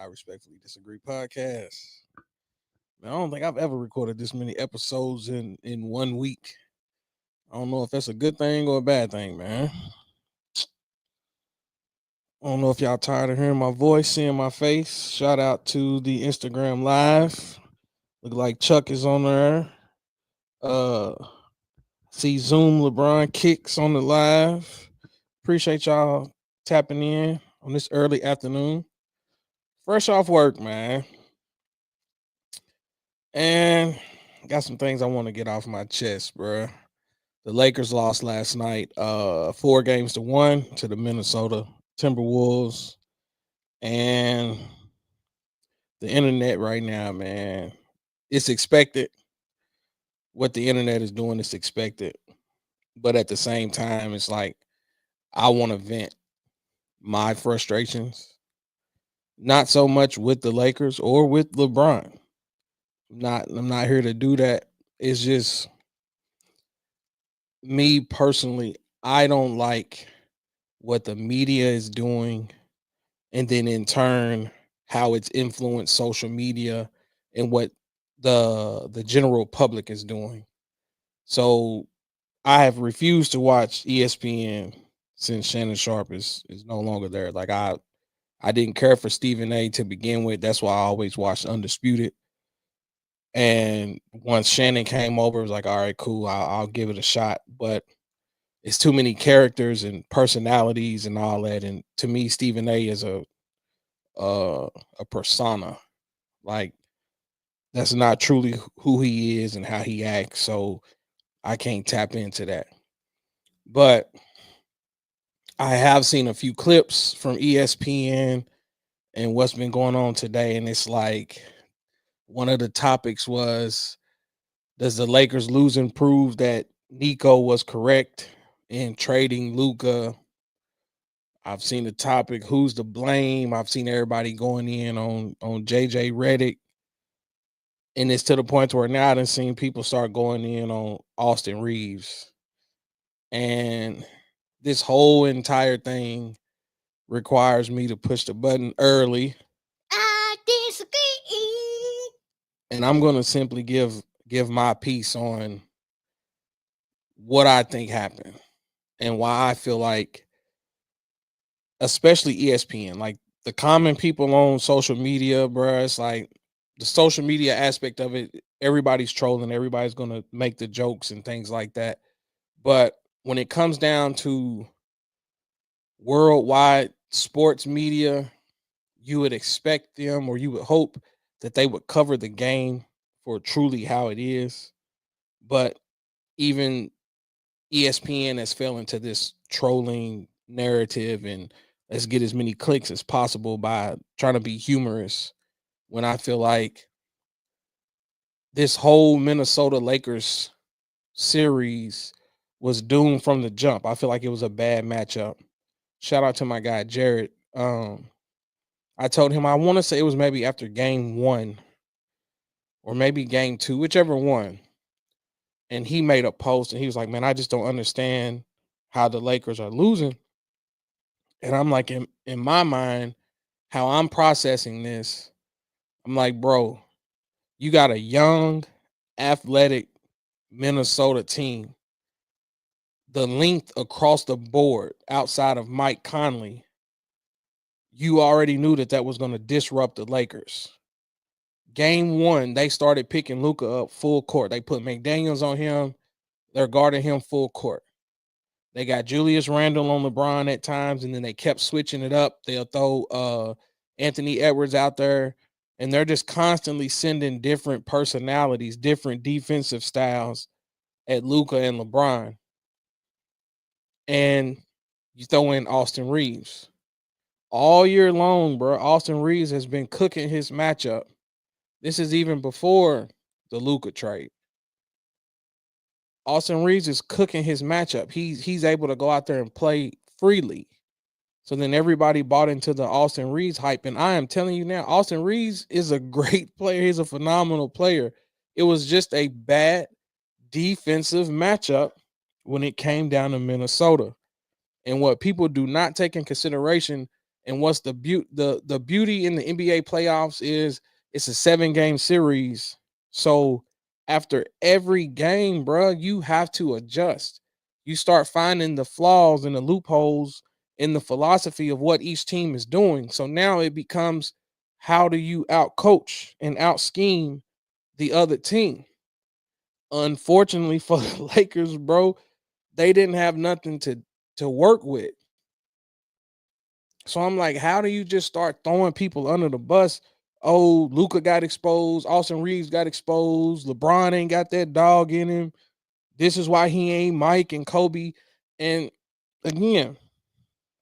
Respectfully Disagree podcast. Man, I don't think I've ever recorded this many episodes in 1 week. I don't know if that's a good thing or a bad thing, man. I don't know if y'all tired of hearing my voice, seeing my face. Shout out to the Instagram live. Look like Chuck is on there. Uh See Zoom Lebron kicks on the live. Appreciate y'all tapping in on this early afternoon. Fresh off work, man. And got some things I want to get off my chest, bro. The Lakers lost last night, 4 games to 1 to the Minnesota Timberwolves. And the internet right now, man, it's expected. What the internet is doing is expected. But at the same time, it's like I want to vent my frustrations, not so much with the Lakers or with LeBron. I'm not here to do that. It's just me personally. I don't like what the media is doing, and then in turn how it's influenced social media and what the general public is doing. So I have refused to watch ESPN since Shannon Sharp is no longer there. Like I didn't care for Stephen A to begin with. That's why I always watched Undisputed. And once Shannon came over, it was like, all right, cool, I'll give it a shot. But it's too many characters and personalities and all that. And to me, Stephen A is a persona. Like that's not truly who he is and how he acts. So I can't tap into that. But I have seen a few clips from ESPN and what's been going on today, and it's like one of the topics was, does the Lakers losing prove that Nico was correct in trading Luca? I've seen the topic, who's to blame? I've seen everybody going in on JJ Redick. And it's to the point where now I've seen people start going in on Austin Reeves. And this whole entire thing requires me to push the button early. I disagree. And I'm gonna simply give my piece on what I think happened and why I feel like, especially ESPN, like the common people on social media, bruh, it's like the social media aspect of it, everybody's trolling, everybody's gonna make the jokes and things like that. But when it comes down to worldwide sports media, you would expect them or you would hope that they would cover the game for truly how it is. But even ESPN has fell into this trolling narrative and let's get as many clicks as possible by trying to be humorous, when I feel like this whole Minnesota Lakers series was doomed from the jump. I feel like it was a bad matchup. Shout out to my guy Jared. I told him I want to say it was maybe after game 1 or maybe game 2, whichever one. And he made a post and he was like, "Man, I just don't understand how the Lakers are losing." And I'm like, in my mind, how I'm processing this, I'm like, bro, you got a young, athletic Minnesota team. The length across the board outside of Mike Conley, you already knew that that was going to disrupt the Lakers. Game 1, they started picking Luka up full court. They put McDaniels on him. They're guarding him full court. They got Julius Randle on LeBron at times, and then they kept switching it up. They'll throw Anthony Edwards out there, and they're just constantly sending different personalities, different defensive styles at Luka and LeBron. And you throw in Austin Reeves. All year long, bro, Austin Reeves has been cooking his matchup. This is even before the Luka trade. Austin Reeves is cooking his matchup. He's able to go out there and play freely. So then everybody bought into the Austin Reeves hype. And I am telling you now, Austin Reeves is a great player. He's a phenomenal player. It was just a bad defensive matchup when it came down to Minnesota. And what people do not take in consideration, And what's the beauty in the NBA playoffs is it's a 7-game series. So after every game, bro, you have to adjust. You start finding the flaws and the loopholes in the philosophy of what each team is doing. So now it becomes, how do you out coach and out scheme the other team? Unfortunately for the Lakers, bro, they didn't have nothing to work with. So I'm like, how do you just start throwing people under the bus? Oh, Luca got exposed. Austin Reeves got exposed. LeBron ain't got that dog in him. This is why he ain't Mike and Kobe. And again,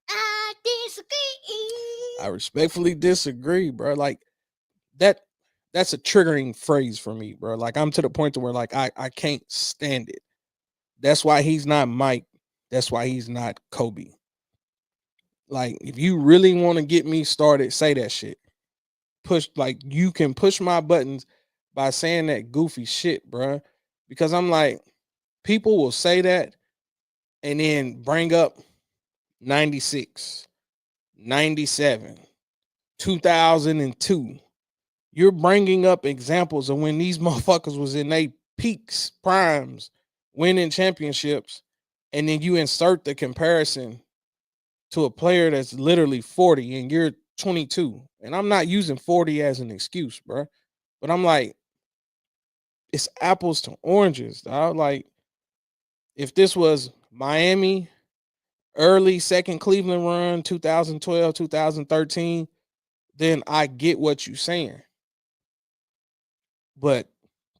I disagree. I respectfully disagree, bro. Like that, that's a triggering phrase for me, bro. Like I'm to the point to where like I can't stand it. That's why he's not Mike. That's why he's not Kobe. Like if you really want to get me started, say that shit. Push, like you can push my buttons by saying that goofy shit, bruh. Because I'm like, people will say that and then bring up 96, 97, 2002. You're bringing up examples of when these motherfuckers was in their peaks, primes, winning championships, and then you insert the comparison to a player that's literally 40 and you're 22. And I'm not using 40 as an excuse, bro. But I'm like, it's apples to oranges, dog. Like, if this was Miami, early second Cleveland run, 2012, 2013, then I get what you're saying. But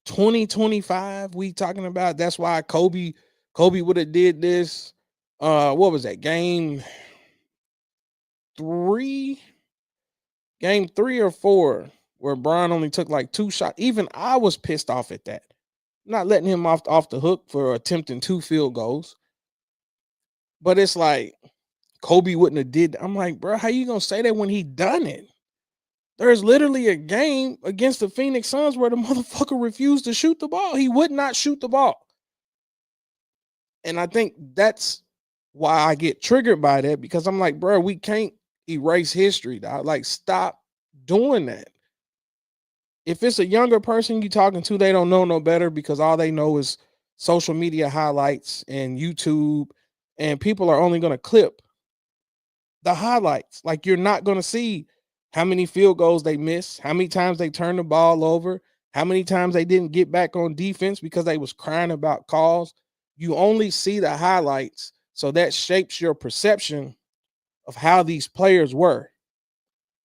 2025, we talking about, that's why Kobe would have did this. What was that? Three, game 3 or 4, where Brian only took like 2 shots. Even I was pissed off at that. Not letting him off the hook for attempting 2 field goals. But it's like Kobe wouldn't have did. I'm like, bro, how you gonna say that when he done it? There's literally a game against the Phoenix Suns where the motherfucker refused to shoot the ball. He would not shoot the ball. And I think that's why I get triggered by that, because I'm like, bro, we can't erase history, dog. Like, stop doing that. If it's a younger person you talking to, they don't know no better because all they know is social media highlights and YouTube, and people are only going to clip the highlights. Like, you're not going to see how many field goals they miss, how many times they turned the ball over, how many times they didn't get back on defense because they was crying about calls. You only see the highlights, so that shapes your perception of how these players were.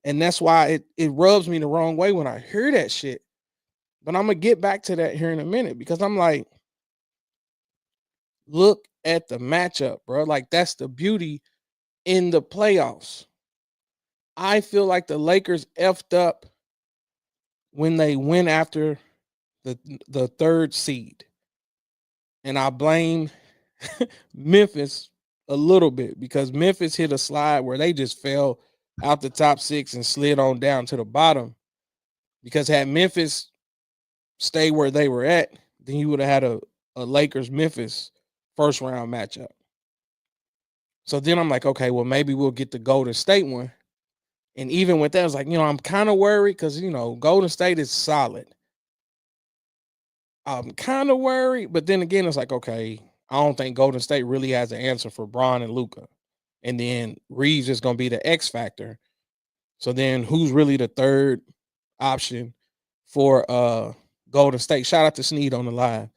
And that's why it rubs me the wrong way when I hear that shit. But I'm gonna get back to that here in a minute, because I'm like, look at the matchup, bro. Like, that's the beauty in the playoffs. I feel like the Lakers effed up when they went after the the third seed. And I blame Memphis a little bit, because Memphis hit a slide where they just fell out the top 6 and slid on down to the bottom. Because had Memphis stayed where they were at, then you would have had a Lakers Memphis first round matchup. So then I'm like, okay, well, maybe we'll get the Golden State one. And even with that, I was like, I'm kind of worried because, Golden State is solid. I'm kind of worried, but then again, it's like, okay, I don't think Golden State really has an answer for Bron and Luca. And then Reeves is going to be the X factor. So then who's really the third option for Golden State? Shout out to Sneed on the live.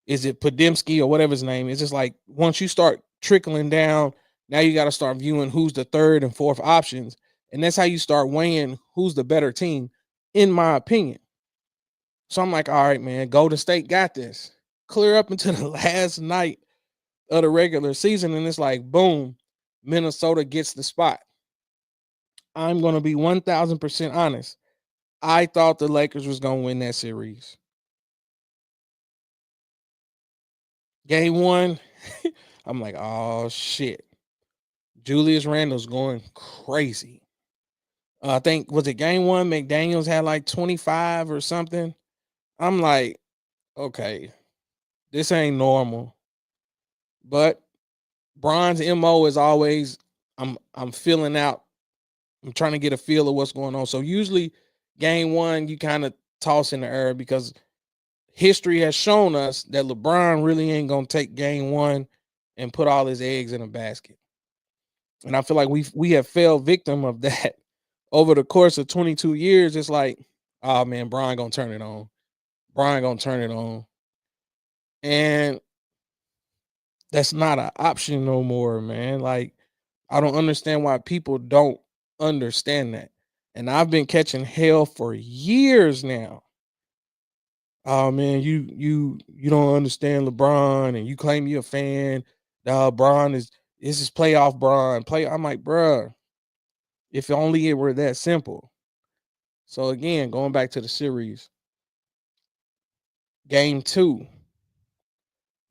Is it Podemski or whatever his name is? It's just like, once you start trickling down, now you got to start viewing who's the third and fourth options. And that's how you start weighing who's the better team, in my opinion. So I'm like, all right, man, Golden State got this. Clear up into the last night of the regular season, and it's like, boom, Minnesota gets the spot. I'm going to be 1,000% honest. I thought the Lakers was going to win that series. Game 1, I'm like, oh, shit. Julius Randle's going crazy. I think, was it game 1? McDaniels had like 25 or something. I'm like, okay, this ain't normal. But Bron's MO is always, I'm filling out I'm trying to get a feel of what's going on. So usually game one, you kind of toss in the air because history has shown us that LeBron really ain't gonna take game one and put all his eggs in a basket. And I feel like we have fell victim of that over the course of 22 years. It's like, oh man, Brian gonna turn it on. Brian gonna turn it on. And that's not an option no more, man. Like, I don't understand why people don't understand that. And I've been catching hell for years now. Oh man, you don't understand LeBron, and you claim you're a fan. LeBron is this is playoff Bron. Play. I'm like, bruh, if only it were that simple. So again, going back to the series, game two.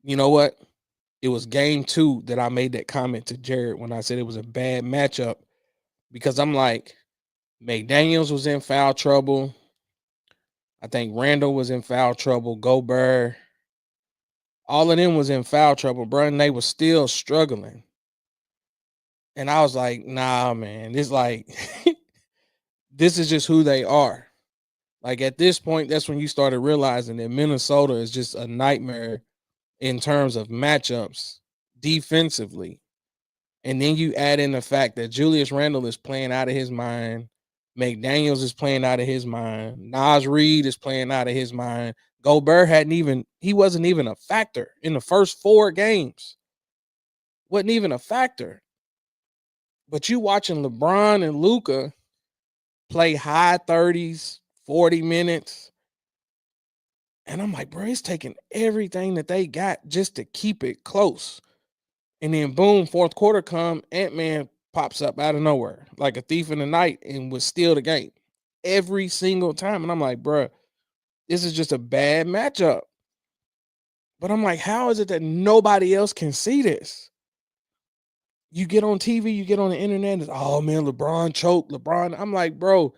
You know what? It was game two that I made that comment to Jared when I said it was a bad matchup because I'm like, McDaniels was in foul trouble. I think Randall was in foul trouble. Gobert, all of them was in foul trouble, bro, and they was still struggling. And I was like, nah, man, this like this is just who they are. Like at this point, that's when you started realizing that Minnesota is just a nightmare in terms of matchups defensively. And then you add in the fact that Julius Randle is playing out of his mind. McDaniels is playing out of his mind. Nas Reed is playing out of his mind. Gobert he wasn't even a factor in the first 4 games. Wasn't even a factor. But you watching LeBron and Luka play high 30s, 40 minutes. And I'm like, bro, it's taking everything that they got just to keep it close. And then boom, fourth quarter come, Ant-Man pops up out of nowhere like a thief in the night and would steal the game every single time. And I'm like, bro, this is just a bad matchup. But I'm like, how is it that nobody else can see this? You get on TV, you get on the internet, it's, oh man, LeBron choked, LeBron. I'm like, bro,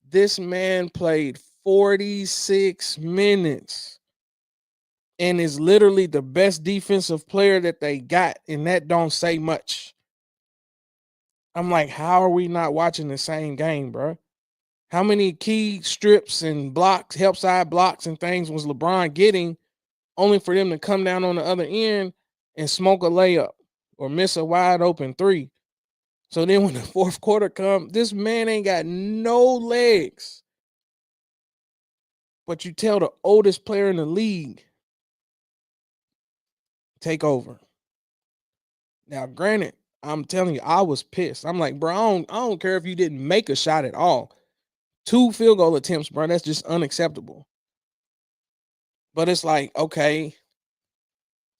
this man played 46 minutes and is literally the best defensive player that they got, and that don't say much. I'm like, how are we not watching the same game, bro? How many key strips and blocks, help side blocks and things was LeBron getting only for them to come down on the other end and smoke a layup or miss a wide open three? So then when the fourth quarter comes, this man ain't got no legs. But you tell the oldest player in the league, take over. Now, granted, I'm telling you, I was pissed. I'm like, bro, I don't care if you didn't make a shot at all. 2 field goal attempts, bro, that's just unacceptable. But it's like, okay,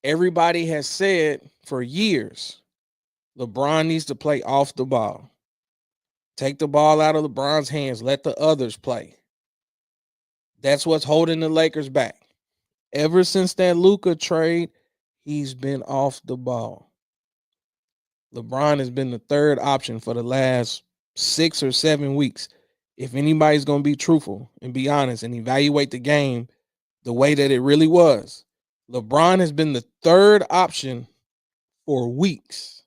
everybody has said for years, LeBron needs to play off the ball. Take the ball out of LeBron's hands. Let the others play. That's what's holding the Lakers back. Ever since that Luka trade, he's been off the ball. LeBron has been the third option for the last 6 or 7 weeks. If anybody's going to be truthful and be honest and evaluate the game the way that it really was, LeBron has been the third option for weeks.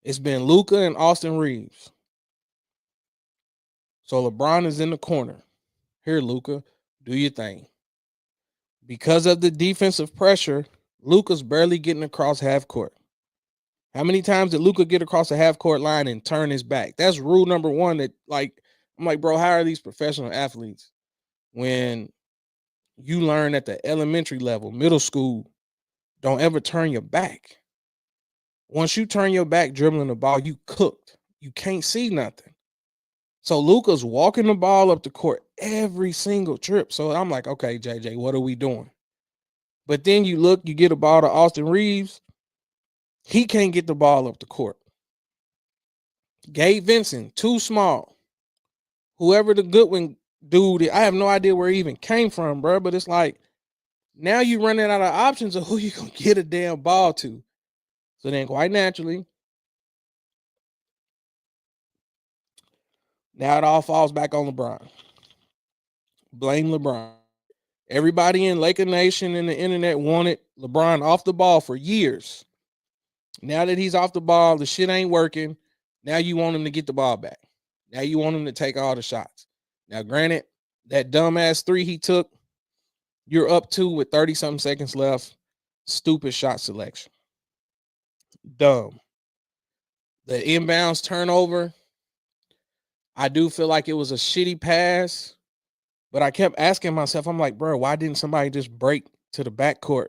It's been Luka and Austin Reeves. So LeBron is in the corner. Here, Luka, do your thing. Because of the defensive pressure, Luka's barely getting across half court. How many times did Luka get across the half court line and turn his back? That's rule number one. That I'm like, bro, how are these professional athletes when you learn at the elementary level, middle school, don't ever turn your back. Once you turn your back dribbling the ball, you cooked. You can't see nothing. So Luka's walking the ball up the court every single trip. So I'm like, okay, JJ, what are we doing? But then you look, you get a ball to Austin Reeves. He can't get the ball up the court. Gabe Vincent, too small. Whoever the Goodwin dude, I have no idea where he even came from, bro. But it's like, now you running out of options of who you gonna get a damn ball to. So then quite naturally, now it all falls back on LeBron. Blame LeBron. Everybody in Laker Nation and the internet wanted LeBron off the ball for years. Now that he's off the ball, the shit ain't working. Now you want him to get the ball back. Now you want him to take all the shots. Now, granted, that dumbass three he took, you're up two with 30 something seconds left. Stupid shot selection. Dumb. The inbounds turnover, I do feel like it was a shitty pass, but I kept asking myself, I'm like, bro, why didn't somebody just break to the backcourt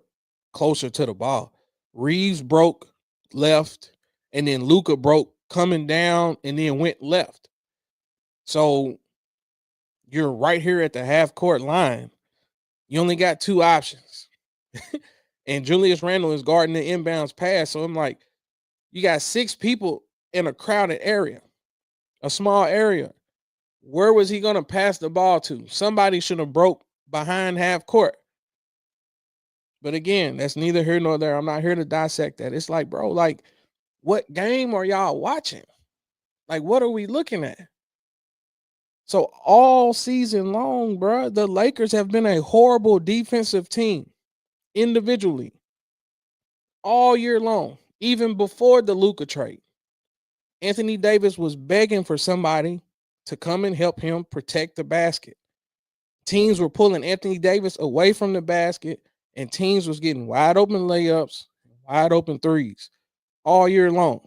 closer to the ball? Reeves broke left, and then Luka broke coming down and then went left. So you're right here at the half court line. You only got two options. And Julius Randle is guarding the inbounds pass. So I'm like, you got six people in a crowded area, a small area. Where was he going to pass the ball to? Somebody should have broke behind half court. But again, that's neither here nor there. I'm not here to dissect that. It's like, bro, like, what game are y'all watching? Like, what are we looking at? So all season long, bro, the Lakers have been a horrible defensive team individually all year long, even before the Luka trade. Anthony Davis was begging for somebody to come and help him protect the basket. Teams were pulling Anthony Davis away from the basket, and teams was getting wide open layups, wide open threes all year long.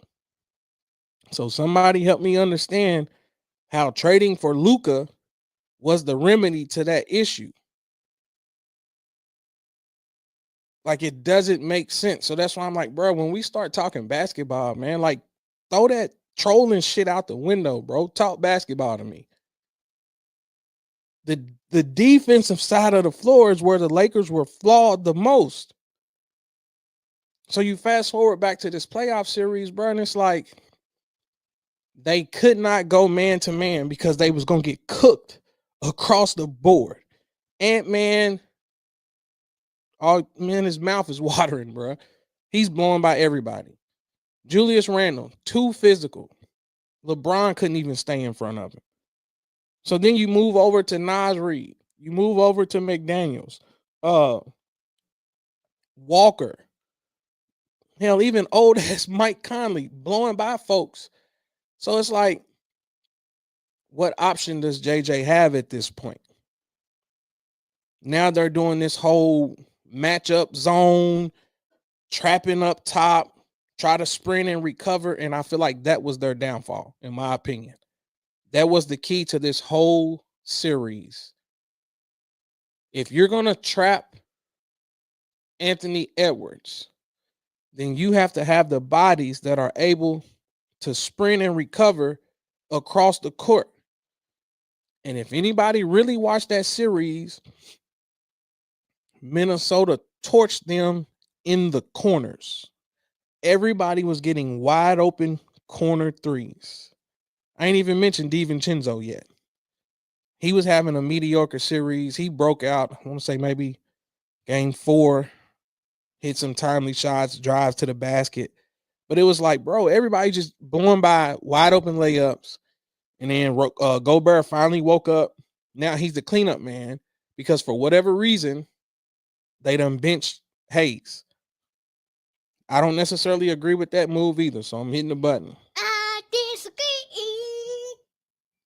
So somebody help me understand how trading for Luka was the remedy to that issue. Like, it doesn't make sense. So that's why I'm like, bro, when we start talking basketball, man, like, throw that trolling shit out the window, bro. Talk basketball to me. The defensive side of the floor is where the Lakers were flawed the most. So you fast forward back to this playoff series, bro, and it's like they could not go man to man because they was gonna get cooked across the board. Ant-Man, oh man, his mouth is watering, bro. He's blown by everybody. Julius Randle, too physical. LeBron couldn't even stay in front of him. So then you move over to Nas Reed. You move over to McDaniels. Walker. Hell, even old ass Mike Conley blowing by folks. So it's like, what option does JJ have at this point? Now they're doing this whole matchup zone, trapping up top, try to sprint and recover. And I feel like that was their downfall, in my opinion. That was the key to this whole series. If you're going to trap Anthony Edwards, then you have to have the bodies that are able to sprint and recover across the court. And if anybody really watched that series, Minnesota torched them in the corners. Everybody was getting wide open corner threes. I ain't even mentioned DiVincenzo yet. He was having a mediocre series. He broke out, I want to say maybe game 4, hit some timely shots, drives to the basket. But it was like, bro, everybody just blowing by wide open layups. And then Gobert finally woke up. Now he's the cleanup man because for whatever reason, they done benched Hayes. I don't necessarily agree with that move either, so I'm hitting the button. I disagree.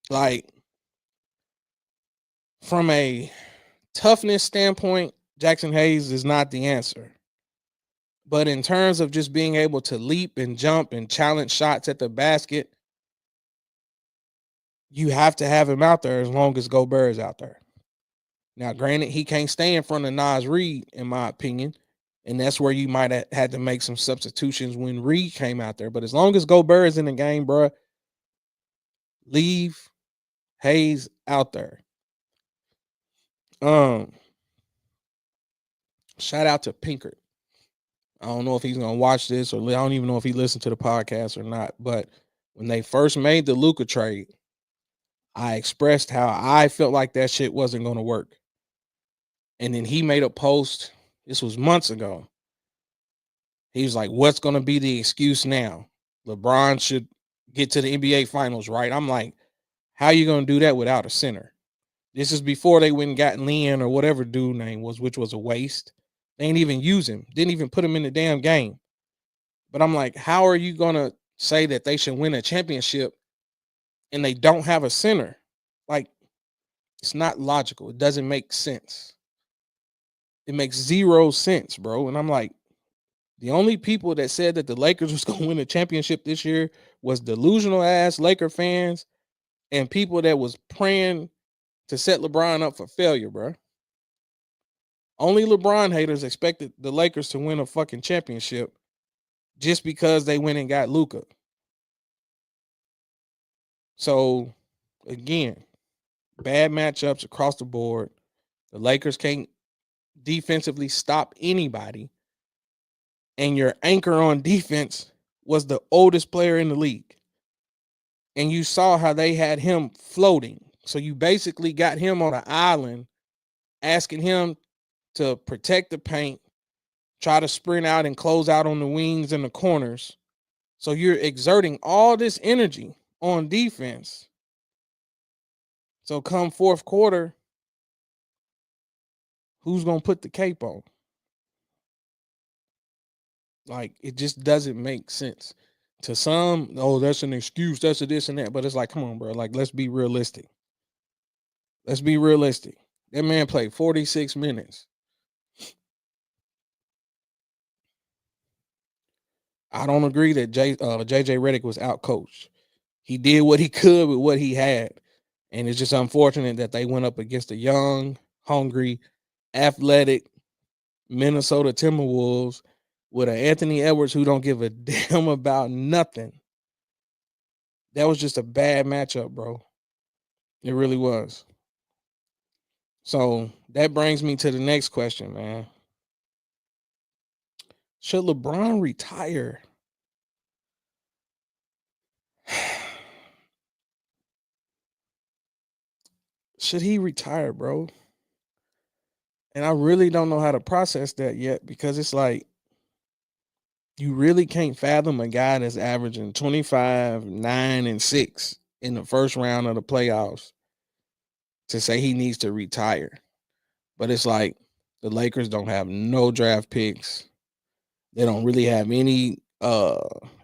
Like, from a toughness standpoint, Jackson Hayes is not the answer. But in terms of just being able to leap and jump and challenge shots at the basket, you have to have him out there as long as Gobert is out there. Now, granted, he can't stay in front of Nas Reed, in my opinion. And that's where you might have had to make some substitutions when Reed came out there. But as long as Gobert is in the game, bro, leave Hayes out there. Shout out to Pinkert. I don't know if he's gonna watch this, or I don't even know if he listened to the podcast or not. But when they first made the Luka trade, I expressed how I felt like that shit wasn't gonna work. And then he made a post. This was months ago. He was like, "What's gonna be the excuse now? LeBron should get to the NBA Finals, right?" I'm like, "How you gonna do that without a center?" This is before they went and got Leon or whatever dude name was, which was a waste. They ain't even use him. Didn't even put him in the damn game. But I'm like, how are you gonna say that they should win a championship and they don't have a center. Like, it's not logical. It doesn't make sense. It makes zero sense, bro. And I'm like, the only people that said that the Lakers was gonna win a championship this year was delusional ass Laker fans and people that was praying to set LeBron up for failure, bro. Only LeBron haters expected the Lakers to win a fucking championship just because they went and got Luka. So again, bad matchups across the board. The Lakers can't defensively stop anybody. And your anchor on defense was the oldest player in the league. And you saw how they had him floating. So you basically got him on an island, asking him to protect the paint, try to sprint out and close out on the wings and the corners. So you're exerting all this energy on defense. So come fourth quarter, who's going to put the cape on? Like, it just doesn't make sense. To some, oh, that's an excuse, that's a this and that. But it's like, come on, bro. Like, let's be realistic. Let's be realistic. That man played 46 minutes. I don't agree that JJ Redick was out coached. He did what he could with what he had. And it's just unfortunate that they went up against a young, hungry, athletic Minnesota Timberwolves with an Anthony Edwards who don't give a damn about nothing. That was just a bad matchup, bro. It really was. So that brings me to the next question, man. Should LeBron retire? Should he retire, bro? And I really don't know how to process that yet because it's like you really can't fathom a guy that's averaging 25, 9, and 6 in the first round of the playoffs to say he needs to retire. But it's like the Lakers don't have no draft picks. They don't really have any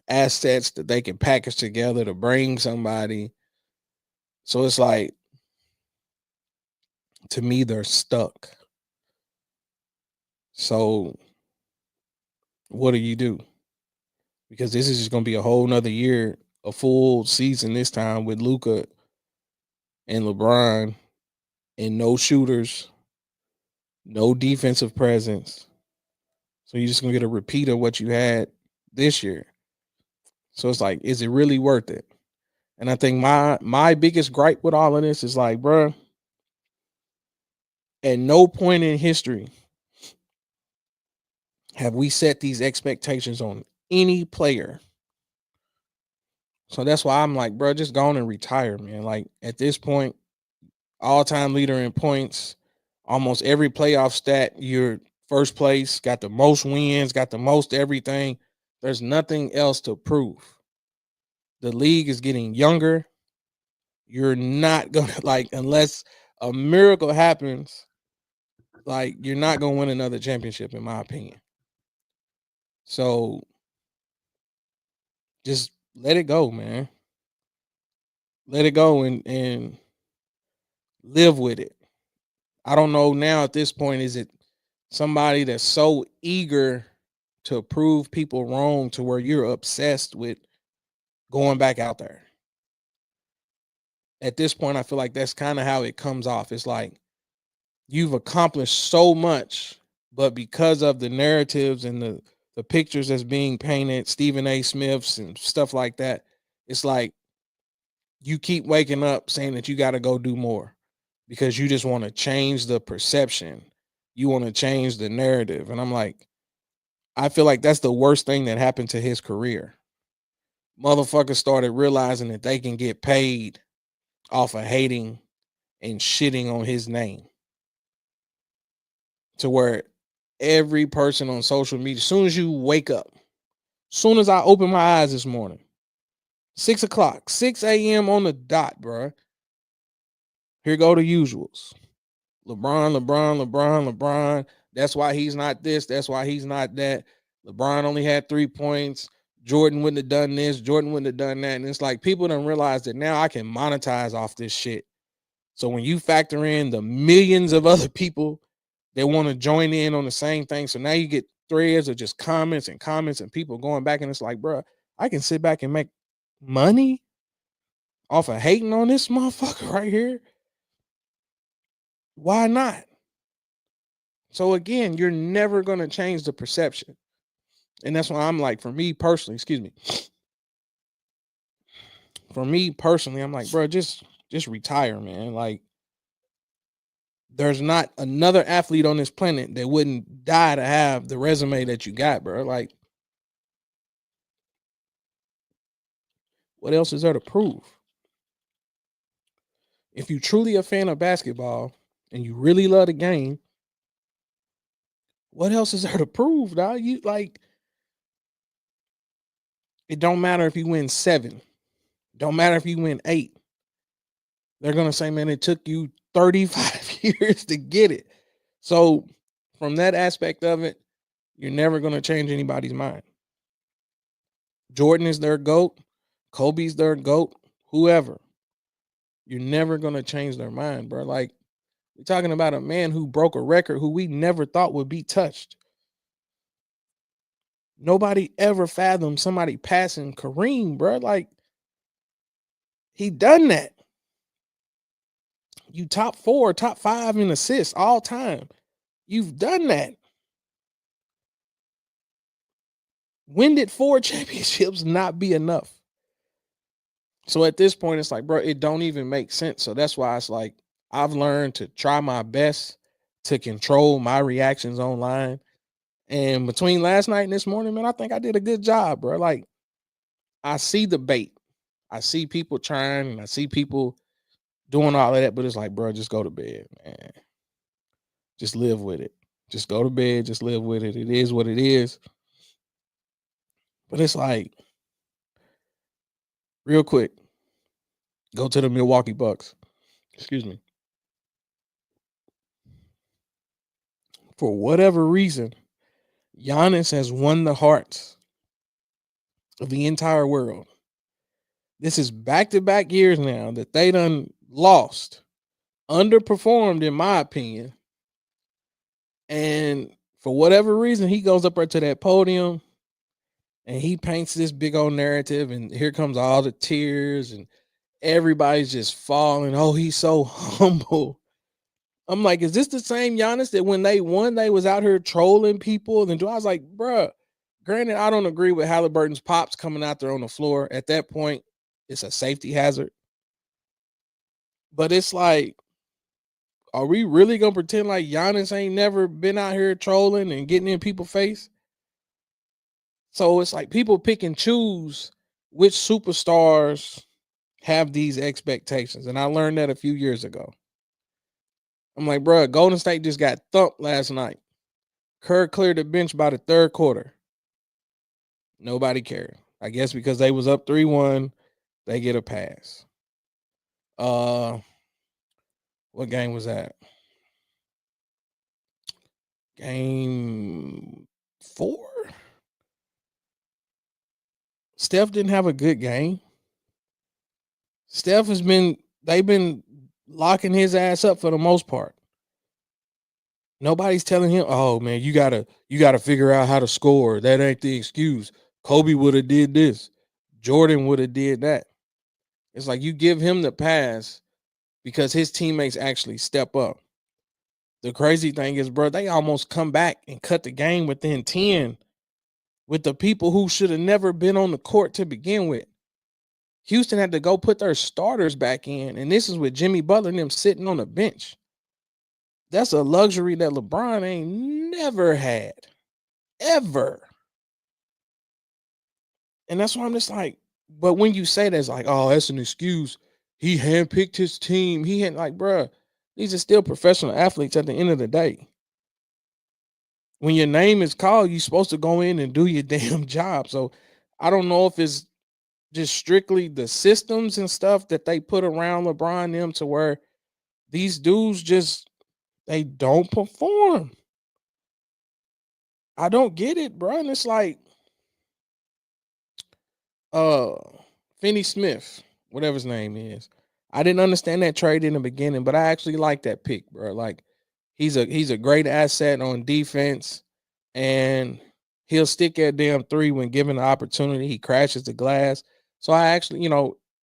assets that they can package together to bring somebody. So it's like, to me, they're stuck. So what do you do? Because this is just going to be a whole nother year, a full season this time with Luka and LeBron and no shooters, no defensive presence. So you're just going to get a repeat of what you had this year. So it's like, is it really worth it? And I think my biggest gripe with all of this is like, bro, at no point in history have we set these expectations on any player. So that's why I'm like, bro, just go on and retire, man. Like, at this point, all-time leader in points, almost every playoff stat, you're first place, got the most wins, got the most everything. There's nothing else to prove. The league is getting younger. You're not gonna like, unless a miracle happens, like, you're not gonna win another championship, in my opinion. So just let it go, man. Let it go and live with it. I don't know now at this point, is it somebody that's so eager to prove people wrong to where you're obsessed with going back out there? At this point, I feel like that's kind of how it comes off. It's like you've accomplished so much, but because of the narratives and the pictures that's being painted, Stephen A. Smith's and stuff like that, it's like you keep waking up saying that you got to go do more because you just want to change the perception. You want to change the narrative. And I'm like, I feel like that's the worst thing that happened to his career. Motherfuckers started realizing that they can get paid off of hating and shitting on his name, to where every person on social media, as soon as you wake up, as soon as I open my eyes this morning, 6 o'clock, 6 a.m. on the dot, bro. Here go the usuals. LeBron. That's why he's not this. That's why he's not that. LeBron only had 3 points. Jordan wouldn't have done this, Jordan wouldn't have done that. And it's like people don't realize that now I can monetize off this shit. So when you factor in the millions of other people that want to join in on the same thing, so now you get threads of just comments and people going back, and it's like, bro, I can sit back and make money off of hating on this motherfucker right here. Why not? So again, you're never gonna change the perception. And that's why I'm like, for me personally, excuse me, for me personally, I'm like, bro, just retire, man. Like, there's not another athlete on this planet that wouldn't die to have the resume that you got, bro. Like, what else is there to prove? If you truly a fan of basketball and you really love the game, what else is there to prove, dog? You like, it don't matter if you win 7, don't matter if you win 8. They're gonna say, man, it took you 35 years to get it. So from that aspect of it, you're never gonna change anybody's mind. Jordan is their GOAT, Kobe's their GOAT, whoever. You're never gonna change their mind, bro. Like, we're talking about a man who broke a record who we never thought would be touched. Nobody ever fathomed somebody passing Kareem, bro. Like, he done that. You top 4, top 5 in assists all time. You've done that. When did 4 championships not be enough? So at this point, it's like, bro, it don't even make sense. So that's why it's like, I've learned to try my best to control my reactions online. And between last night and this morning, man, I think I did a good job, bro. Like, I see the bait. I see people trying and I see people doing all of that, but it's like, bro, just go to bed, man. Just live with it. Just go to bed, just live with it. It is what it is. But it's like, real quick, go to the Milwaukee Bucks. Excuse me. For whatever reason, Giannis has won the hearts of the entire world. This is back-to-back years now that they done lost, underperformed, in my opinion. And for whatever reason, he goes up there to that podium and he paints this big old narrative, and here comes all the tears and everybody's just falling. Oh, he's so humble. I'm like, is this the same Giannis that when they won, they was out here trolling people? And I was like, bruh, granted, I don't agree with Halliburton's pops coming out there on the floor. At that point, it's a safety hazard. But it's like, are we really gonna pretend like Giannis ain't never been out here trolling and getting in people's face? So it's like people pick and choose which superstars have these expectations. And I learned that a few years ago. I'm like, bro, Golden State just got thumped last night. Kerr cleared the bench by the third quarter. Nobody cared. I guess because they was up 3-1, they get a pass. What game was that? Game 4? Steph didn't have a good game. Steph they've been locking his ass up for the most part. Nobody's telling him, oh man, you gotta figure out how to score. That ain't the excuse. Kobe would have did this. Jordan would have did that. It's like you give him the pass because his teammates actually step up. The crazy thing is, bro, they almost come back and cut the game within 10 with the people who should have never been on the court to begin with. Houston had to go put their starters back in, and this is with Jimmy Butler and them sitting on the bench. That's a luxury that LeBron ain't never had, ever. And that's why I'm just like, but when you say that, it's like, oh, that's an excuse. He handpicked his team. He had like, bro, these are still professional athletes at the end of the day. When your name is called, you're supposed to go in and do your damn job. So I don't know if it's just strictly the systems and stuff that they put around LeBron them to where these dudes just they don't perform. I don't get it, bro. And it's like uh Finney Smith, whatever his name is. I didn't understand that trade in the beginning, but I actually like that pick, bro. Like he's a great asset on defense, and he'll stick at damn three when given the opportunity. He crashes the glass. So I actually,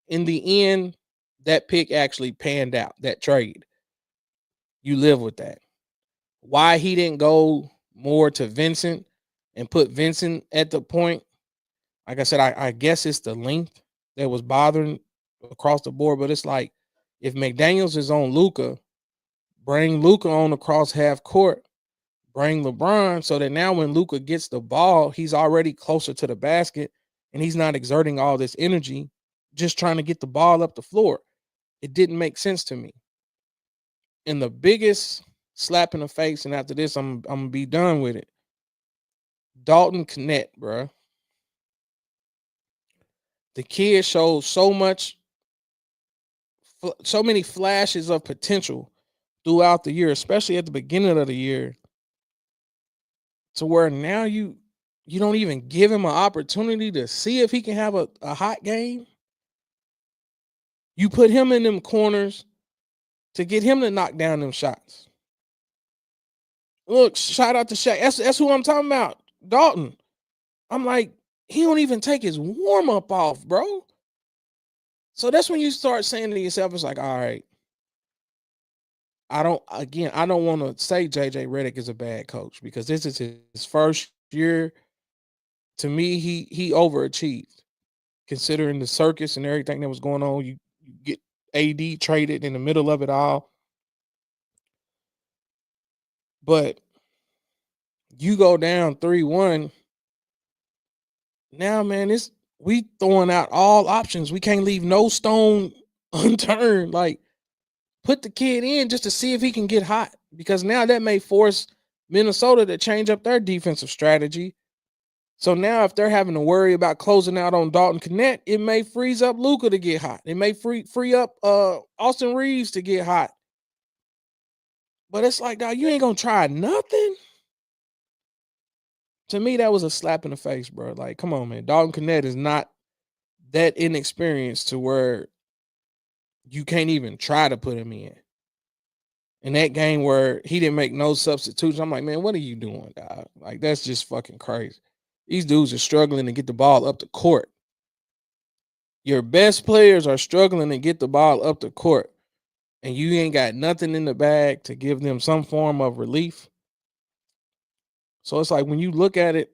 in the end, that pick actually panned out. That trade, you live with that. Why he didn't go more to Vincent and put Vincent at the point? Like I said, I guess it's the length that was bothering across the board. But it's like if McDaniels is on Luca, bring Luca on across half court, bring LeBron, so that now when Luca gets the ball, he's already closer to the basket and he's not exerting all this energy just trying to get the ball up the floor. It didn't make sense to me. And the biggest slap in the face, and after this, I'm gonna be done with it. Dalton Connect, bro. The kid showed so many flashes of potential throughout the year, especially at the beginning of the year, to where now you don't even give him an opportunity to see if he can have a hot game. You put him in them corners to get him to knock down them shots. Look, shout out to Shaq. That's who I'm talking about. Dalton. I'm like, he don't even take his warm up off, bro. So that's when you start saying to yourself, it's like, all right, I don't want to say JJ Redick is a bad coach because this is his first year. To me, he overachieved considering the circus and everything that was going on. You get AD traded in the middle of it all. But you go down 3-1. Now, man, we throwing out all options. We can't leave no stone unturned. Like, put the kid in just to see if he can get hot. Because now that may force Minnesota to change up their defensive strategy. So now if they're having to worry about closing out on Dalton Connect, it may freeze up Luka to get hot. It may free up Austin Reeves to get hot. But it's like, dog, you ain't gonna try nothing. To me, that was a slap in the face, bro. Like, come on, man. Dalton Connect is not that inexperienced to where you can't even try to put him in. In that game where he didn't make no substitutions, I'm like, man, what are you doing, dog? Like, that's just fucking crazy. These dudes are struggling to get the ball up the court. Your best players are struggling to get the ball up the court, and you ain't got nothing in the bag to give them some form of relief. So it's like when you look at it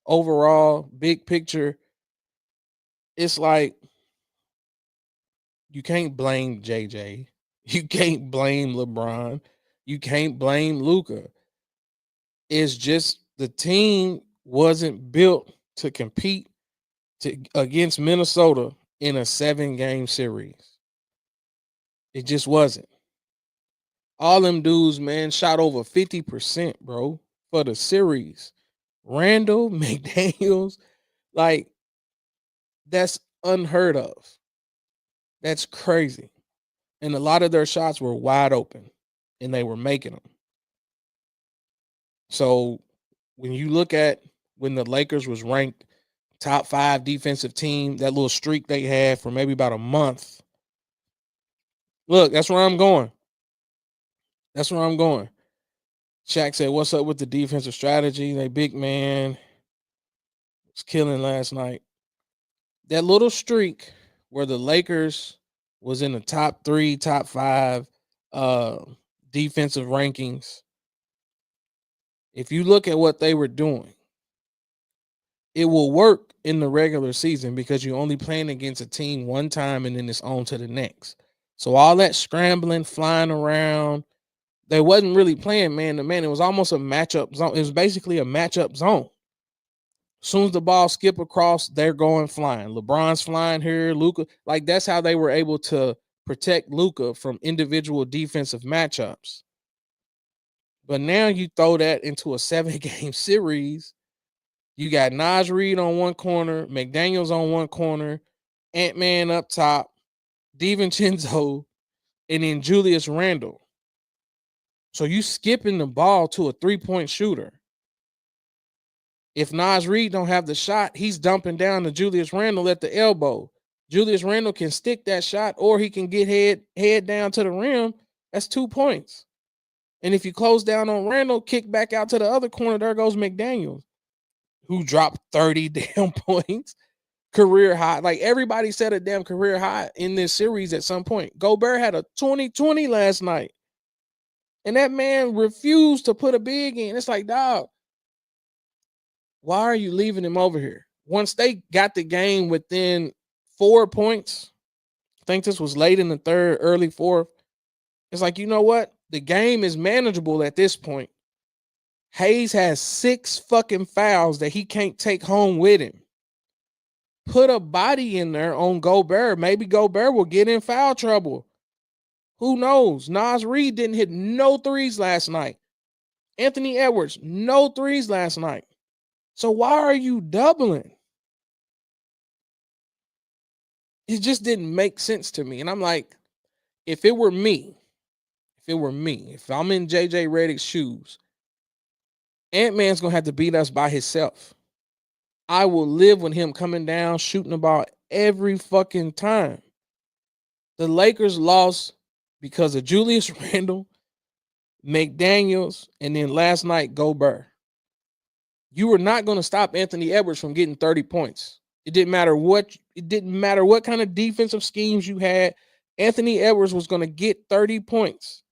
overall, big picture, it's like you can't blame JJ. You can't blame LeBron. You can't blame Luca. It's just the team wasn't built to compete against Minnesota in a 7-game series. It just wasn't. All them dudes, man, shot over 50%, bro, for the series. Randall, McDaniels, like, that's unheard of. That's crazy. And a lot of their shots were wide open, and they were making them. So when you look at when the Lakers was ranked top 5 defensive team, that little streak they had for maybe about a month. Look, that's where I'm going. That's where I'm going. Shaq said, "What's up with the defensive strategy? They big man was killing last night." That little streak where the Lakers was in the top 3, top 5 uh defensive rankings. If you look at what they were doing, it will work in the regular season because you're only playing against a team one time and then it's on to the next. So all that scrambling, flying around, they wasn't really playing man to man. It was almost a matchup zone. It was basically a matchup zone. As soon as the ball skip across, they're going flying. LeBron's flying here, Luca. Like, that's how they were able to protect Luca from individual defensive matchups. But now you throw that into a 7-game series. You got Naj Reid on one corner, McDaniels on one corner, Ant-Man up top, DiVincenzo, and then Julius Randle. So you skipping the ball to a 3-point shooter. If Nas Reed don't have the shot, he's dumping down to Julius Randle at the elbow. Julius Randle can stick that shot, or he can get head down to the rim. That's 2 points. And if you close down on Randle, kick back out to the other corner, there goes McDaniels, who dropped 30 damn points, career high. Like everybody set a damn career high in this series at some point. Gobert had a 20-20 last night. And that man refused to put a big in. It's like, dog, why are you leaving him over here? Once they got the game within 4 points, I think this was late in the third, early fourth. It's like, you know what? The game is manageable at this point. Hayes has 6 fucking fouls that he can't take home with him. Put a body in there on Gobert. Maybe Gobert will get in foul trouble. Who knows? Nas Reed didn't hit no threes last night. Anthony Edwards, no threes last night. So why are you doubling? It just didn't make sense to me. And I'm like, if it were me, if I'm in JJ Redick's shoes, Ant-Man's going to have to beat us by himself. I will live with him coming down, shooting the ball every fucking time. The Lakers lost because of Julius Randle, McDaniels, and then last night, Gobert. You were not going to stop Anthony Edwards from getting 30 points. It didn't matter what kind of defensive schemes you had. Anthony Edwards was going to get 30 points.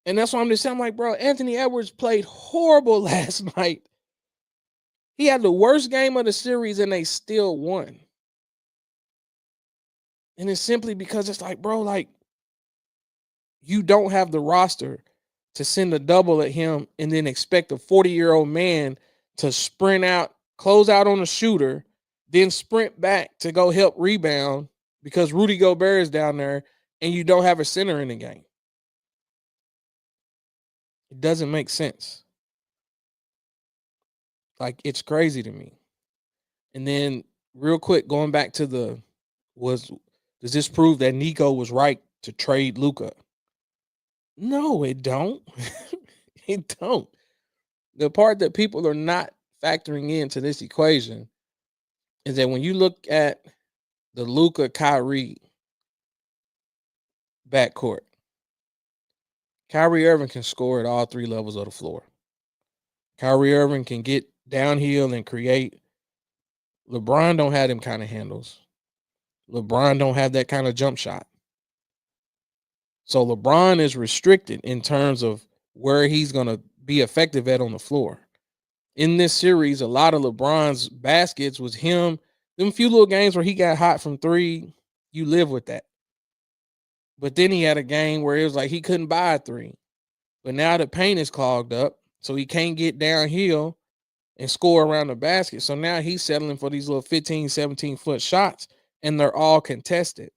And that's why I'm just saying, I'm like, bro, Anthony Edwards played horrible last night. He had the worst game of the series and they still won. And it's simply because it's like, bro, like, you don't have the roster to send a double at him and then expect a 40-year-old man to sprint out, close out on a shooter, then sprint back to go help rebound because Rudy Gobert is down there and you don't have a center in the game. It doesn't make sense. Like, it's crazy to me. And then real quick, going back to does this prove that Nico was right to trade Luka? No, it don't. It don't. The part that people are not factoring into this equation is that when you look at the Luka Kyrie backcourt, Kyrie Irving can score at all 3 levels of the floor. Kyrie Irving can get downhill and create. LeBron don't have them kind of handles. LeBron don't have that kind of jump shot. So LeBron is restricted in terms of where he's going to be effective at on the floor. In this series, a lot of LeBron's baskets was him. Them few little games where he got hot from 3, you live with that. But then he had a game where it was like he couldn't buy a 3. But now the paint is clogged up, so he can't get downhill and score around the basket. So now he's settling for these little 15, 17-foot shots, and they're all contested.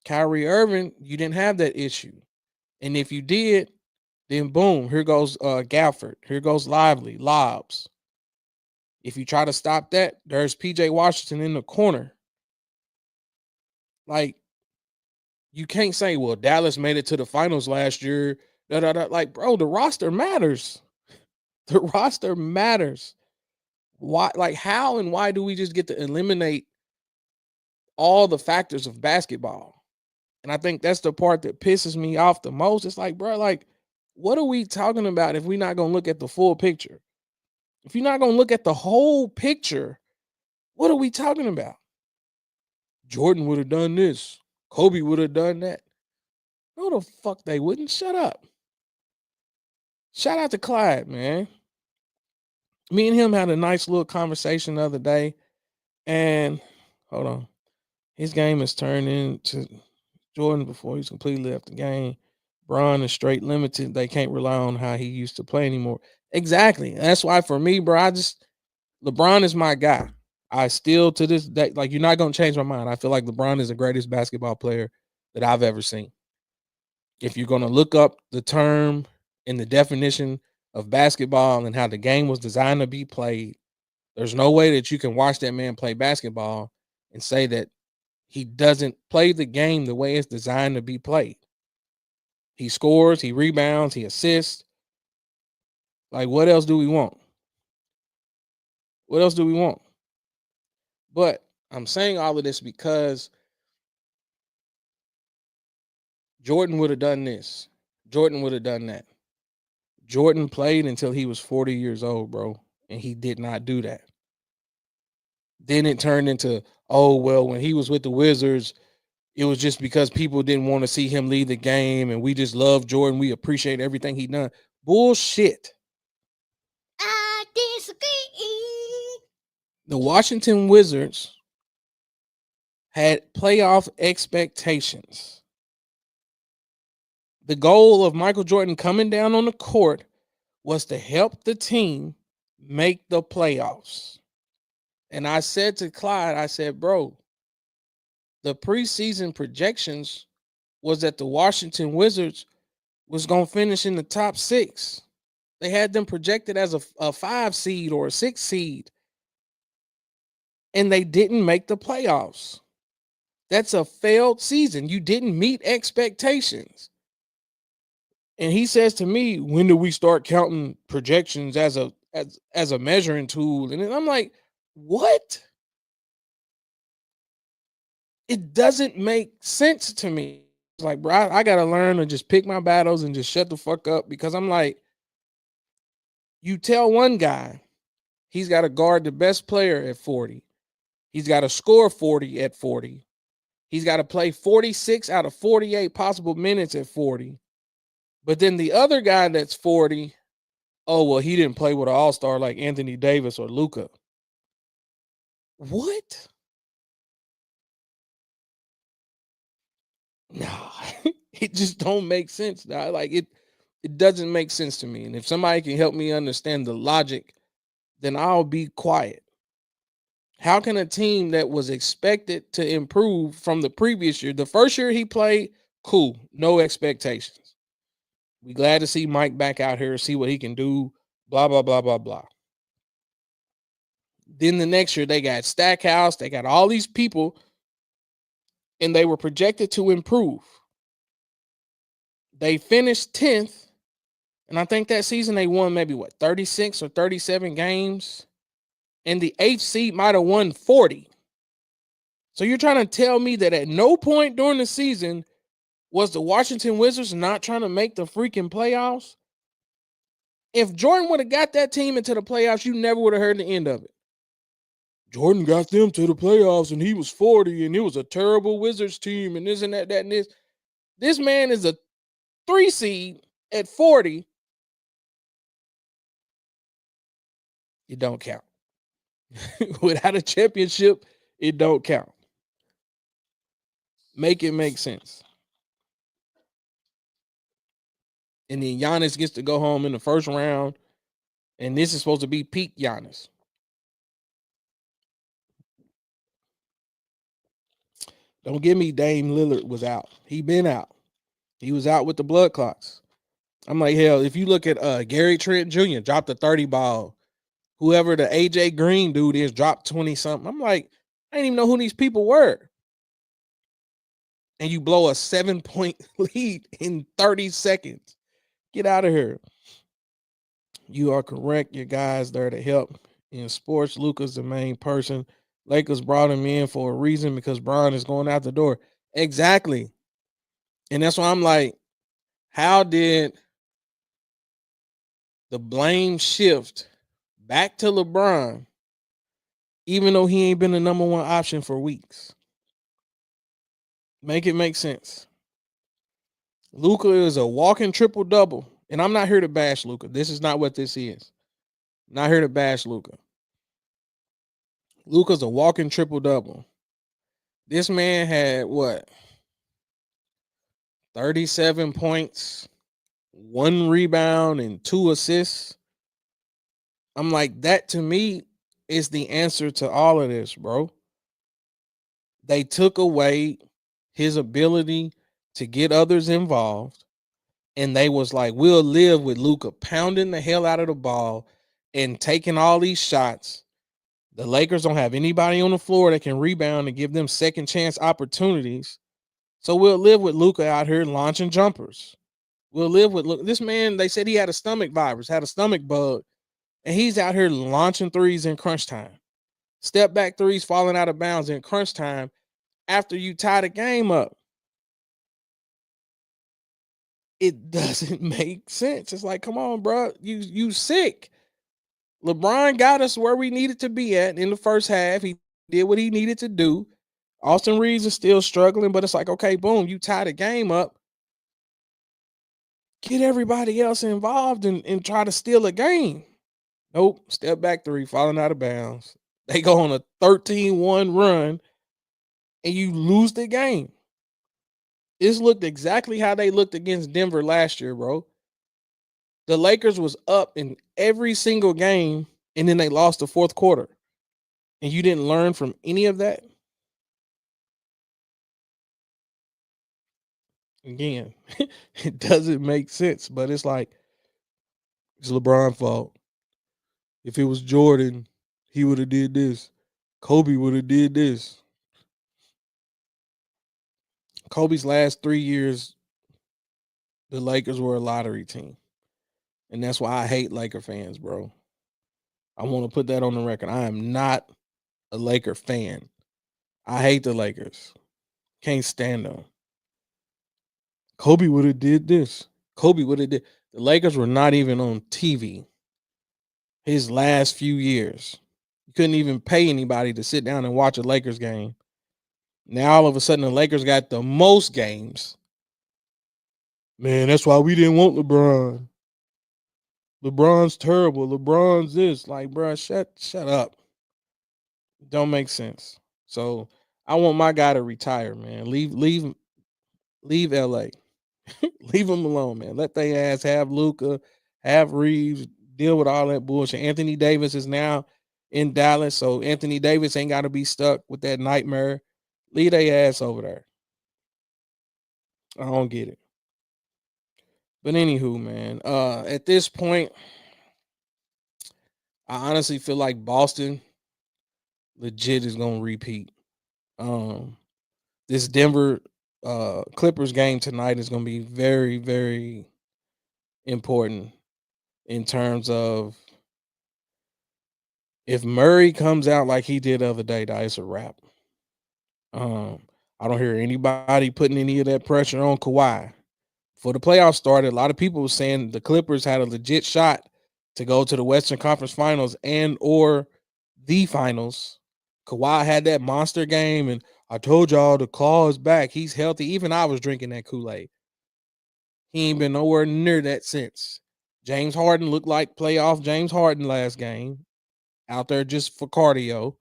Kyrie Irving, you didn't have that issue. And if you did, then boom, here goes Gafford. Here goes Lively, lobs. If you try to stop that, there's PJ Washington in the corner. Like, you can't say, well, Dallas made it to the finals last year. Like, bro, the roster matters. The roster matters. Why? Like, how and why do we just get to eliminate all the factors of basketball? And I think that's the part that pisses me off the most. It's like, bro, like, what are we talking about if we're not going to look at the full picture? If you're not going to look at the whole picture, what are we talking about? Jordan would have done this. Kobe would have done that. No, the fuck they wouldn't. Shut up. Shout out to Clyde, man. Me and him had a nice little conversation the other day. And hold on. His game is turned into Jordan before he's completely left the game. Bron is straight limited. They can't rely on how he used to play anymore. Exactly. That's why for me, bro, LeBron is my guy. I still to this day, like, you're not going to change my mind. I feel like LeBron is the greatest basketball player that I've ever seen. If you're going to look up the term and the definition of basketball and how the game was designed to be played, there's no way that you can watch that man play basketball and say that he doesn't play the game the way it's designed to be played. He scores, he rebounds, he assists. Like, what else do we want? What else do we want? But I'm saying all of this because Jordan would have done this. Jordan would have done that. Jordan played until he was 40 years old, bro, and he did not do that. Then it turned into, oh, well, when he was with the Wizards, it was just because people didn't want to see him leave the game and we just love Jordan. We appreciate everything he done. Bullshit. I disagree. The Washington Wizards had playoff expectations. The goal of Michael Jordan coming down on the court was to help the team make the playoffs. And I said to Clyde, I said, bro, the preseason projections was that the Washington Wizards was going to finish in the top 6. They had them projected as a 5 seed or a 6 seed. And they didn't make the playoffs. That's a failed season. You didn't meet expectations. And he says to me, when do we start counting projections as a measuring tool? And I'm like, what? It doesn't make sense to me. It's like, bro, I gotta learn to just pick my battles and just shut the fuck up, because I'm like, you tell one guy he's got to guard the best player at 40. He's got to score 40 at 40. He's got to play 46 out of 48 possible minutes at 40. But then the other guy that's 40, oh, well, he didn't play with an all-star like Anthony Davis or Luka. What? Nah, it just don't make sense. Nah. Like it doesn't make sense to me. And if somebody can help me understand the logic, then I'll be quiet. How can a team that was expected to improve from the previous year, the first year he played, cool, no expectations. We glad to see Mike back out here, see what he can do, blah, blah, blah, blah, blah. Then the next year they got Stackhouse, they got all these people, and they were projected to improve. They finished 10th, and I think that season they won maybe 36 or 37 games, and the 8th seed might have won 40. So you're trying to tell me that at no point during the season was the Washington Wizards not trying to make the freaking playoffs? If Jordan would have got that team into the playoffs, you never would have heard the end of it. Jordan got them to the playoffs and he was 40 and it was a terrible Wizards team and this and that and this. This man is a 3 seed at 40. It don't count. Without a championship, it don't count. Make it make sense. And then Giannis gets to go home in the first round, and this is supposed to be peak Giannis. Don't give me Dame Lillard was out. He been out. He was out with the blood clots. I'm like, hell, if you look at Gary Trent Jr., dropped a 30 ball. Whoever the AJ Green dude is dropped 20 something. I'm like, I didn't even know who these people were. And you blow a 7-point lead in 30 seconds. Get out of here. You are correct. Your guys there to help in sports. Luka's the main person. Lakers brought him in for a reason, because Bron is going out the door. Exactly. And that's why I'm like, how did the blame shift back to LeBron, even though he ain't been the number one option for weeks? Make it make sense. Luka is a walking triple double. And I'm not here to bash Luka. This is not what this is. I'm not here to bash Luka. Luka's a walking triple double. This man had what? 37 points, 1 rebound, and 2 assists. I'm like, that to me is the answer to all of this, bro. They took away his ability to get others involved, and they was like, we'll live with Luka pounding the hell out of the ball and taking all these shots. The Lakers don't have anybody on the floor that can rebound and give them second chance opportunities. So we'll live with Luka out here launching jumpers. We'll live with this man. They said he had a stomach virus, had a stomach bug, and he's out here launching threes in crunch time. Step back threes falling out of bounds in crunch time after you tie the game up. It doesn't make sense. It's like, come on, bro. You sick. LeBron got us where we needed to be at in the first half. He did what he needed to do. Austin Reeves is still struggling, but it's like, okay, boom, you tie the game up. Get everybody else involved and try to steal a game. Nope. Step back three, falling out of bounds. They go on a 13-1 run and you lose the game. This looked exactly how they looked against Denver last year, bro. The Lakers was up in every single game, and then they lost the fourth quarter. And you didn't learn from any of that? Again, it doesn't make sense, but it's like, it's LeBron's fault. If it was Jordan, he would have did this. Kobe would have did this. Kobe's last 3 years, the Lakers were a lottery team. And that's why I hate Laker fans, bro. I want to put that on the record. I am not a Laker fan. I hate the Lakers. Can't stand them. Kobe would have did this. Kobe would have did. The Lakers were not even on TV his last few years. You couldn't even pay anybody to sit down and watch a Lakers game. Now all of a sudden the Lakers got the most games. Man, that's why we didn't want LeBron. LeBron's terrible. LeBron's this. Like, bro, shut up. Don't make sense. So I want my guy to retire, man. Leave LA. Leave him alone, man. Let they ass have Luca, have Reeves, deal with all that bullshit. Anthony Davis is now in Dallas, so Anthony Davis ain't got to be stuck with that nightmare. Leave their ass over there. I don't get it. But anywho, man, at this point, I honestly feel like Boston legit is gonna repeat. Um, this Denver Clippers game tonight is gonna be very, very important in terms of if Murray comes out like he did the other day, it's a wrap. Um, I don't hear anybody putting any of that pressure on Kawhi. Before the playoffs started, a lot of people were saying the Clippers had a legit shot to go to the Western Conference Finals and or the finals. Kawhi had that monster game, and I told y'all the claw is back. He's healthy. Even I was drinking that Kool-Aid. He ain't been nowhere near that since. James Harden looked like playoff James Harden last game. Out there just for cardio.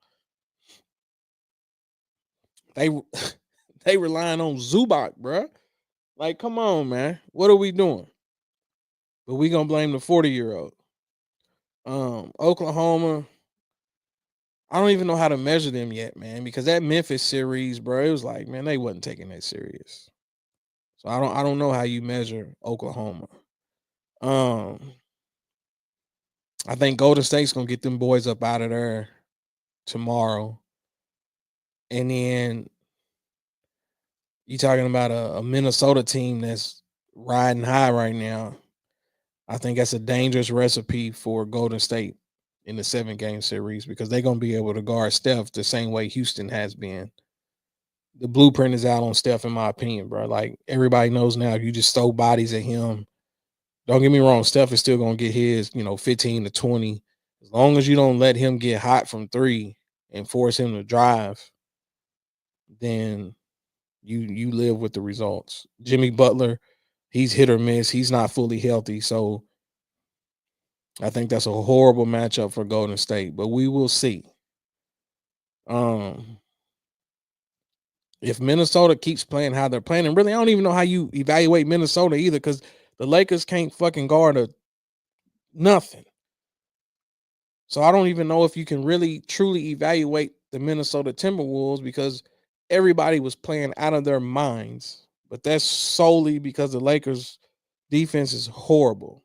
They they relying on Zubac, bro. Like, come on, man. What are we doing? But we gonna blame the 40-year-old. Oklahoma. I don't even know how to measure them yet, man, because that Memphis series, bro, it was like, man, they wasn't taking that serious. So I don't know how you measure Oklahoma. Um, I think Golden State's gonna get them boys up out of there tomorrow. And then you talking about a Minnesota team that's riding high right now. I think that's a dangerous recipe for Golden State in the 7-game series because they're gonna be able to guard Steph the same way Houston has been. The blueprint is out on Steph, in my opinion, bro. Like everybody knows now, if you just throw bodies at him, don't get me wrong, Steph is still gonna get his, 15 to 20. As long as you don't let him get hot from three and force him to drive, then you live with the results. Jimmy Butler, he's hit or miss. He's not fully healthy, so I think that's a horrible matchup for Golden State. But we will see. Um, if Minnesota keeps playing how they're playing, and really, I don't even know how you evaluate Minnesota either, because the Lakers can't fucking guard nothing. So I don't even know if you can really truly evaluate the Minnesota Timberwolves because everybody was playing out of their minds. But that's solely because the Lakers defense is horrible.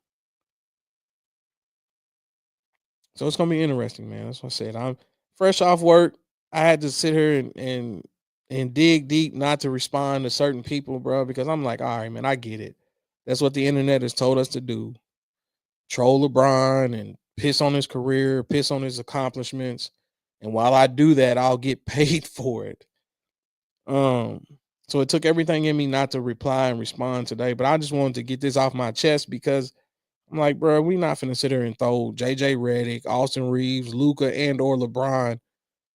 So it's gonna be interesting, man. That's what I said. I'm fresh off work. I had to sit here and dig deep not to respond to certain people, bro, because I'm like, all right, man, I get it. That's what the internet has told us to do. Troll LeBron and piss on his career, piss on his accomplishments. And while I do that, I'll get paid for it. Um, so it took everything in me not to reply and respond today, but I just wanted to get this off my chest because I'm like, bro, we not finna sit here and throw JJ Redick, Austin Reeves, Luca, and or LeBron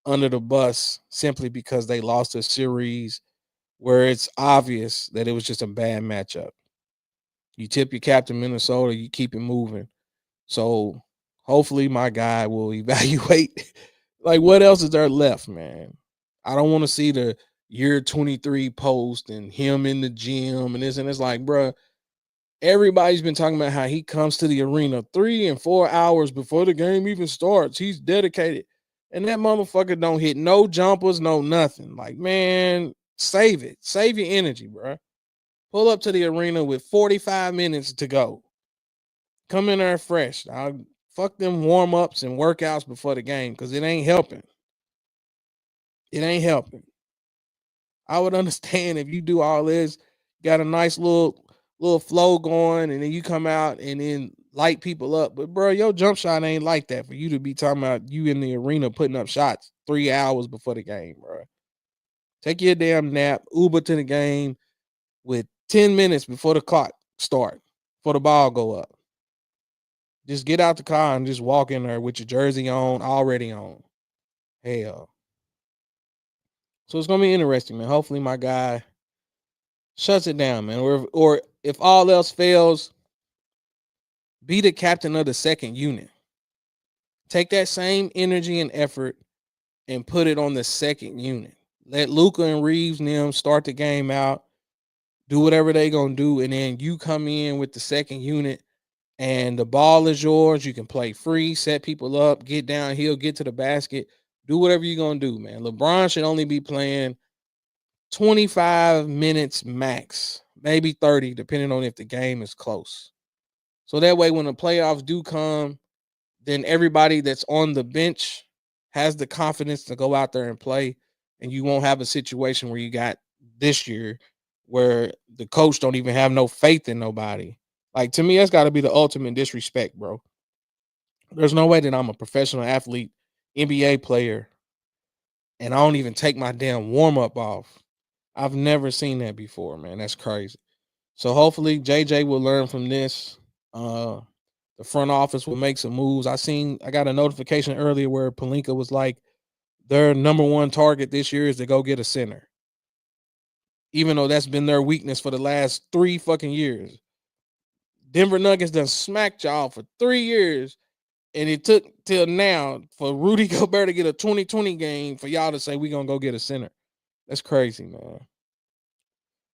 under the bus simply because they lost a series where it's obvious that it was just a bad matchup. You tip your cap to Minnesota, you keep it moving. So hopefully my guy will evaluate like what else is there left, man. I don't want to see the year 23 post and him in the gym and this and it's like, bro, everybody's been talking about how he comes to the arena 3 and 4 hours before the game even starts. He's dedicated. And that motherfucker don't hit no jumpers, no nothing. Like, man, save it. Save your energy, bro. Pull up to the arena with 45 minutes to go. Come in there fresh. I'll fuck them warm ups and workouts before the game because it ain't helping. It ain't helping. I would understand if you do all this, got a nice little flow going, and then you come out and then light people up. But bro, your jump shot ain't like that for you to be talking about you in the arena putting up shots 3 hours before the game, bro. Take your damn nap, Uber to the game with 10 minutes before the clock start, before the ball go up. Just get out the car and just walk in there with your jersey on, already on. Hell. So it's gonna be interesting, man. Hopefully my guy shuts it down, man. Or if all else fails, be the captain of the second unit. Take that same energy and effort and put it on the second unit. Let Luca and Reeves and them start the game out, do whatever they gonna do, and then you come in with the second unit and the ball is yours. You can play free, set people up, get downhill, get to the basket, do whatever you're gonna do, man. LeBron should only be playing 25 minutes max, maybe 30, depending on if the game is close. So that way, when the playoffs do come, then everybody that's on the bench has the confidence to go out there and play. And you won't have a situation where you got this year where the coach don't even have no faith in nobody. Like to me, that's got to be the ultimate disrespect, bro. There's no way that I'm a professional athlete, NBA player, and I don't even take my damn warm up off. I've never seen that before, man. That's crazy. So hopefully JJ will learn from this. Uh the front office will make some moves. I got a notification earlier where Palinka was like, their number one target this year is to go get a center. Even though that's been their weakness for the last 3 fucking years. Denver Nuggets done smacked y'all for 3 years. And it took till now for Rudy Gobert to get a 2020 game for y'all to say we gonna go get a center. That's crazy, man.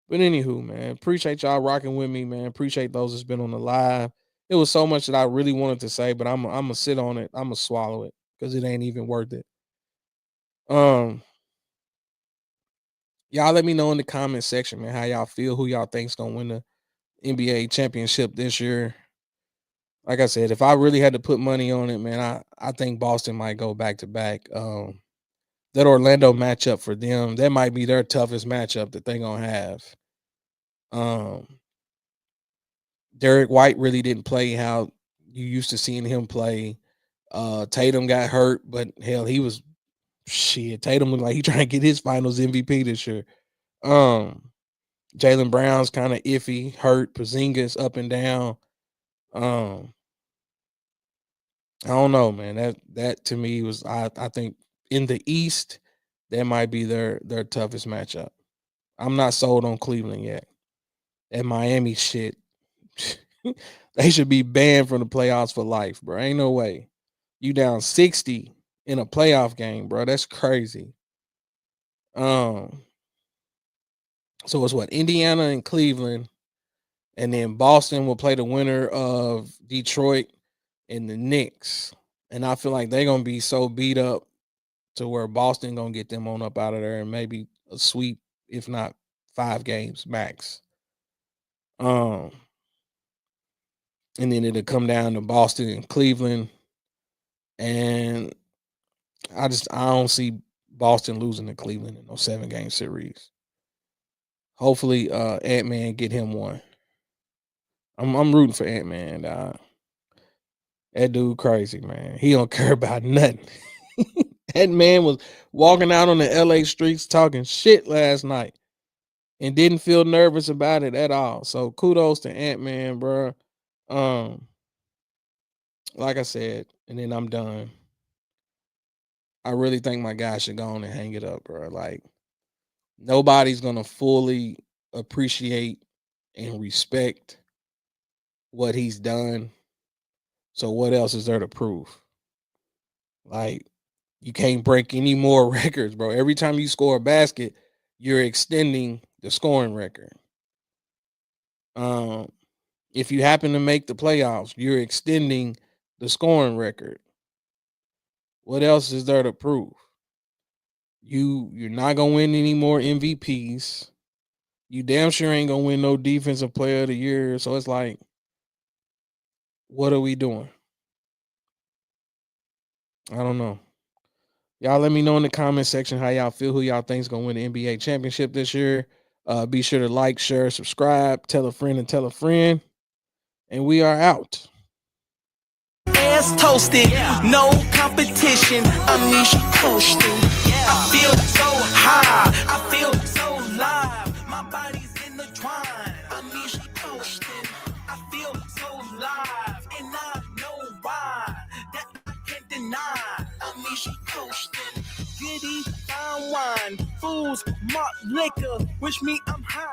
But anywho, man, appreciate y'all rocking with me, man. Appreciate those that's been on the live. It was so much that I really wanted to say, but I'm gonna sit on it. I'm gonna swallow it because it ain't even worth it. Um, y'all let me know in the comment section, man, how y'all feel, who y'all think's gonna win the NBA championship this year. Like I said, if I really had to put money on it, man, I think Boston might go back to back. That Orlando matchup for them, that might be their toughest matchup that they gonna have. Um, Derek White really didn't play how you used to seeing him play. Tatum got hurt, but hell, he was shit. Tatum looked like he trying to get his Finals MVP this year. Um, Jalen Brown's kind of iffy, hurt. Porzingis up and down. Um, I don't know, man. That to me was I think in the East that might be their toughest matchup. I'm not sold on Cleveland yet. And Miami shit. They should be banned from the playoffs for life, bro. Ain't no way. You down 60 in a playoff game, bro. That's crazy. Um, so it's what Indiana and Cleveland, and then Boston will play the winner of Detroit and the Knicks. And I feel like they're gonna be so beat up to where Boston gonna get them on up out of there and maybe a sweep, if not 5 games max. Um, and then it'll come down to Boston and Cleveland. And I don't see Boston losing to Cleveland in no 7 game series. Hopefully, Ant Man get him one. I'm rooting for Ant Man. That dude crazy, man. He don't care about nothing. That man was walking out on the LA streets talking shit last night and didn't feel nervous about it at all. So kudos to Ant-Man, bro. Um, like I said, and then I'm done. I really think my guy should go on and hang it up, bro. Like nobody's gonna fully appreciate and respect what he's done. So what else is there to prove? Like you can't break any more records, bro. Every time you score a basket, you're extending the scoring record. Um, if you happen to make the playoffs, you're extending the scoring record. What else is there to prove? You're not gonna win any more MVPs. You damn sure ain't gonna win no defensive player of the year. So it's like, what are we doing? I don't know. Y'all let me know in the comment section how y'all feel, who y'all think is gonna win the NBA championship this year. Be sure to like, share, subscribe, tell a friend and tell a friend. And we are out. Ass toasted, no competition. I'm East coasting. I feel so high, I feel so live. My body's in the twine. I'm East coasting. I feel so live, and I know why. That I can't deny. I'm East coasting. Giddy, fine wine, fools, malt liquor. Wish me I'm high.